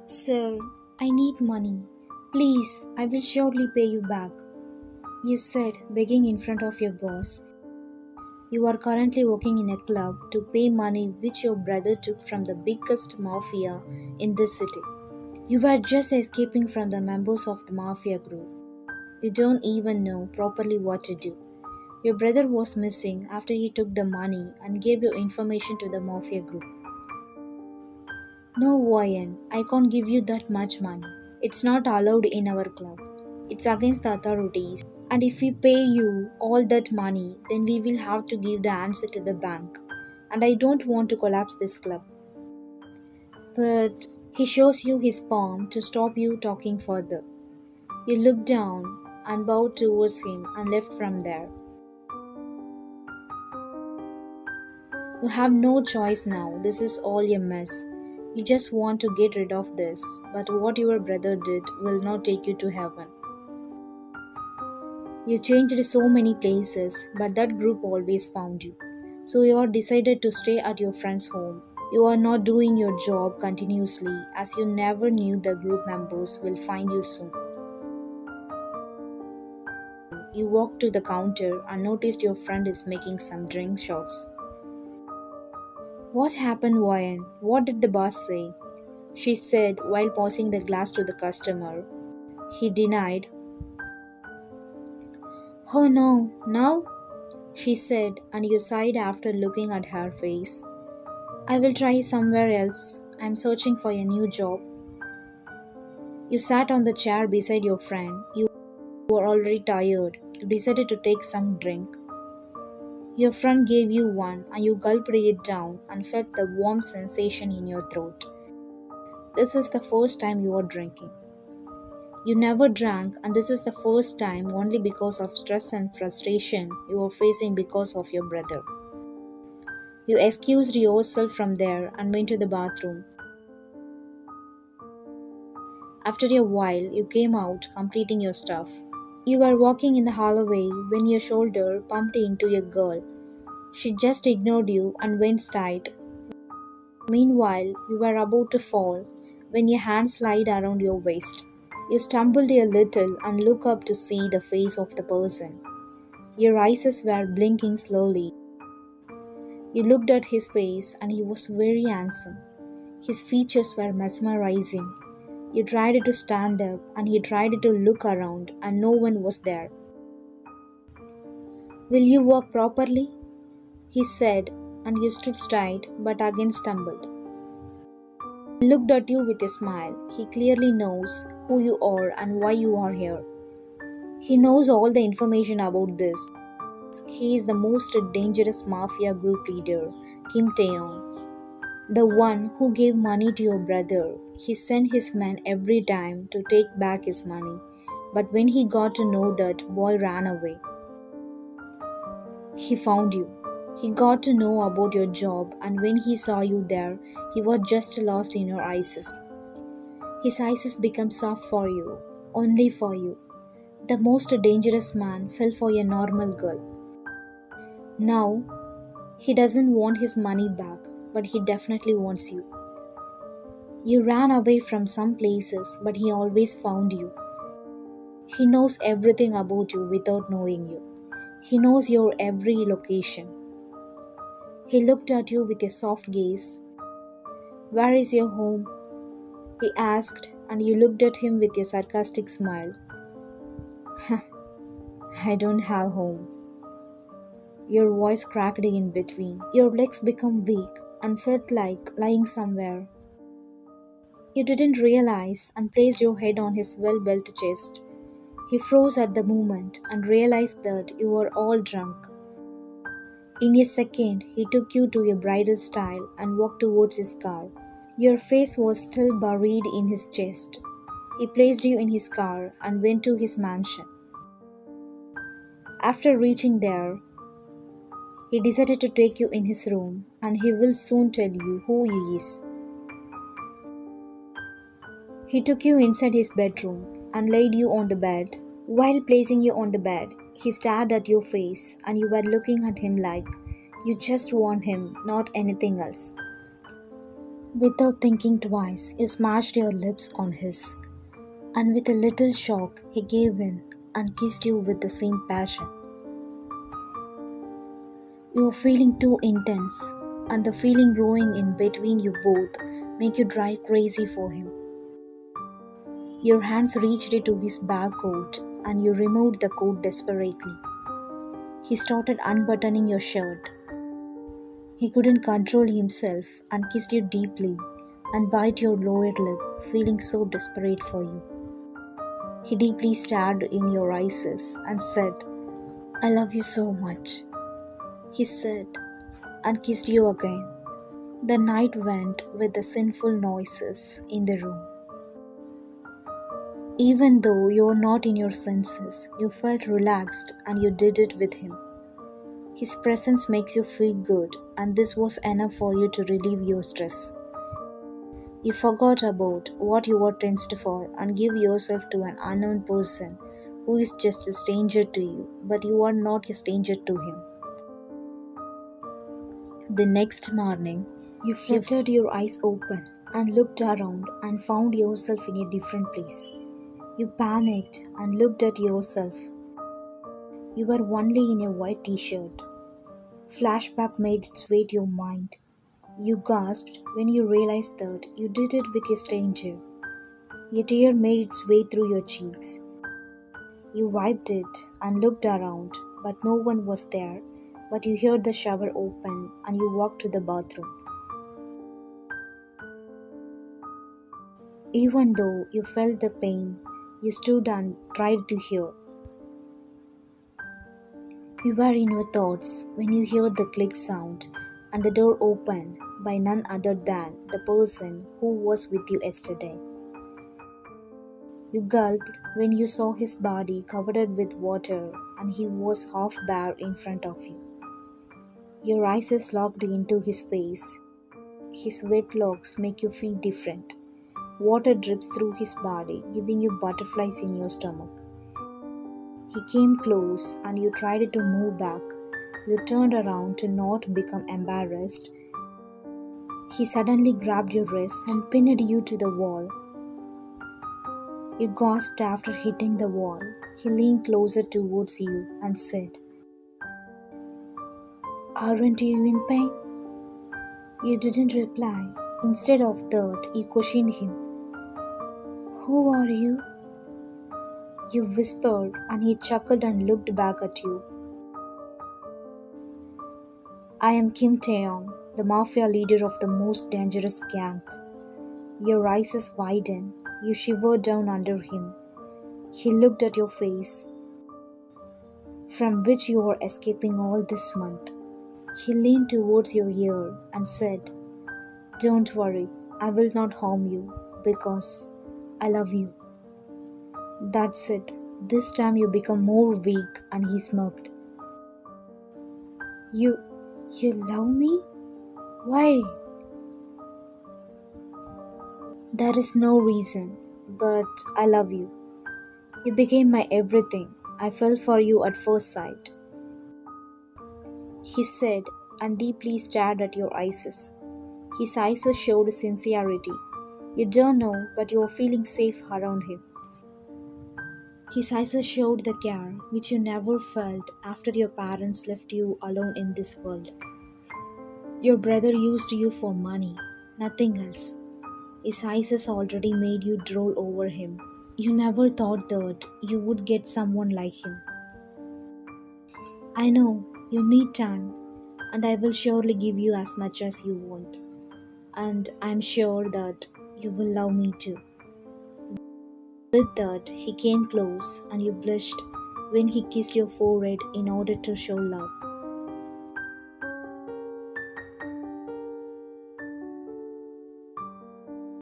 Sir, I need money. Please, I will surely pay you back. You said, begging in front of your boss. You are currently working in a club to pay money which your brother took from the biggest mafia in this city. You were just escaping from the members of the mafia group. You don't even know properly what to do. Your brother was missing after he took the money and gave your information to the mafia group. No, Ryan, I can't give you that much money. It's not allowed in our club. It's against the authorities. And if we pay you all that money, then we will have to give the answer to the bank. And I don't want to collapse this club. But he shows you his palm to stop you talking further. You look down and bow towards him and left from there. You have no choice now. This is all a mess. You just want to get rid of this, but what your brother did will not take you to heaven. You changed so many places, but that group always found you. So you are decided to stay at your friend's home. You are not doing your job continuously as you never knew the group members will find you soon. You walked to the counter and noticed your friend is making some drink shots. What happened, Ryan? What did the boss say? She said while passing the glass to the customer. He denied. Oh no, now? She said, and you sighed after looking at her face. I will try somewhere else. I'm searching for a new job. You sat on the chair beside your friend. You were already tired. You decided to take some drink. Your friend gave you one and you gulped it down and felt the warm sensation in your throat. This is the first time you are drinking. You never drank, and this is the first time only because of stress and frustration you are facing because of your brother. You excused yourself from there and went to the bathroom. After a while, you came out, completing your stuff. You were walking in the hallway when your shoulder bumped into a girl. She just ignored you and went straight. Meanwhile, you were about to fall when your hand slid around your waist. You stumbled a little and looked up to see the face of the person. Your eyes were blinking slowly. You looked at his face and he was very handsome. His features were mesmerizing. You tried to stand up and he tried to look around and no one was there. Will you walk properly? He said, and you stood straight but again stumbled. He looked at you with a smile. He clearly knows who you are and why you are here. He knows all the information about this. He is the most dangerous mafia group leader, Kim Taehyung, the one who gave money to your brother. He sent his men every time to take back his money, but when he got to know that boy ran away. He found you. He got to know about your job, and when he saw you there, he was just lost in your eyes. His eyes became soft for you, only for you. The most dangerous man fell for a normal girl. Now, he doesn't want his money back, but he definitely wants you. You ran away from some places, but he always found you. He knows everything about you without knowing you. He knows your every location. He looked at you with a soft gaze. Where is your home? He asked, and you looked at him with a sarcastic smile. I don't have home. Your voice cracked in between. Your legs became weak and felt like lying somewhere. You didn't realize and placed your head on his well-built chest. He froze at the moment and realized that you were all drunk. In a second, he took you to a bridal stile and walked towards his car. Your face was still buried in his chest. He placed you in his car and went to his mansion. After reaching there, he decided to take you in his room and he will soon tell you who he is. He took you inside his bedroom and laid you on the bed. While placing you on the bed, he stared at your face and you were looking at him like you just want him, not anything else. Without thinking twice, you smashed your lips on his, and with a little shock, he gave in and kissed you with the same passion. You were feeling too intense, and the feeling growing in between you both make you drive crazy for him. Your hands reached into his bag coat, and you removed the coat desperately. He started unbuttoning your shirt. He couldn't control himself and kissed you deeply and bit your lower lip, feeling so desperate for you. He deeply stared in your eyes and said, "I love you so much," he said, and kissed you again. The night went with the sinful noises in the room. Even though you were not in your senses, you felt relaxed and you did it with him. His presence makes you feel good, and this was enough for you to relieve your stress. You forgot about what you were tensed for and give yourself to an unknown person who is just a stranger to you, but you are not a stranger to him. The next morning, you fluttered your eyes open and looked around and found yourself in a different place. You panicked and looked at yourself. You were only in a white t-shirt. Flashback made its way to your mind. You gasped when you realized that you did it with a stranger. A tear made its way through your cheeks. You wiped it and looked around, but no one was there. But you heard the shower open and you walked to the bathroom. Even though you felt the pain, you stood and tried to hear. You were in your thoughts when you heard the click sound and the door opened by none other than the person who was with you yesterday. You gulped when you saw his body covered with water and he was half bare in front of you. Your eyes locked into his face. His wet locks make you feel different. Water drips through his body, giving you butterflies in your stomach. He came close and you tried to move back. You turned around to not become embarrassed. He suddenly grabbed your wrist and pinned you to the wall. You gasped after hitting the wall. He leaned closer towards you and said, "Aren't you in pain?" You didn't reply. Instead of that, you questioned him. "Who are you?" You whispered, and he chuckled and looked back at you. "I am Kim Taehyung, the mafia leader of the most dangerous gang." Your eyes widened. You shivered down under him. He looked at your face, from which you were escaping all this month. He leaned towards your ear and said, "Don't worry, I will not harm you because I love you." That's it. This time you become more weak, and he smirked. You love me? Why?" "There is no reason, but I love you. You became my everything. I fell for you at first sight," he said, and deeply stared at your eyes. His eyes showed sincerity. You don't know, but you are feeling safe around him. His eyes showed the care which you never felt after your parents left you alone in this world. Your brother used you for money, nothing else. His eyes already made you drool over him. You never thought that you would get someone like him. I know you need time, and I will surely give you as much as you want. And I'm sure that you will love me too. With that, he came close and you blushed when he kissed your forehead in order to show love.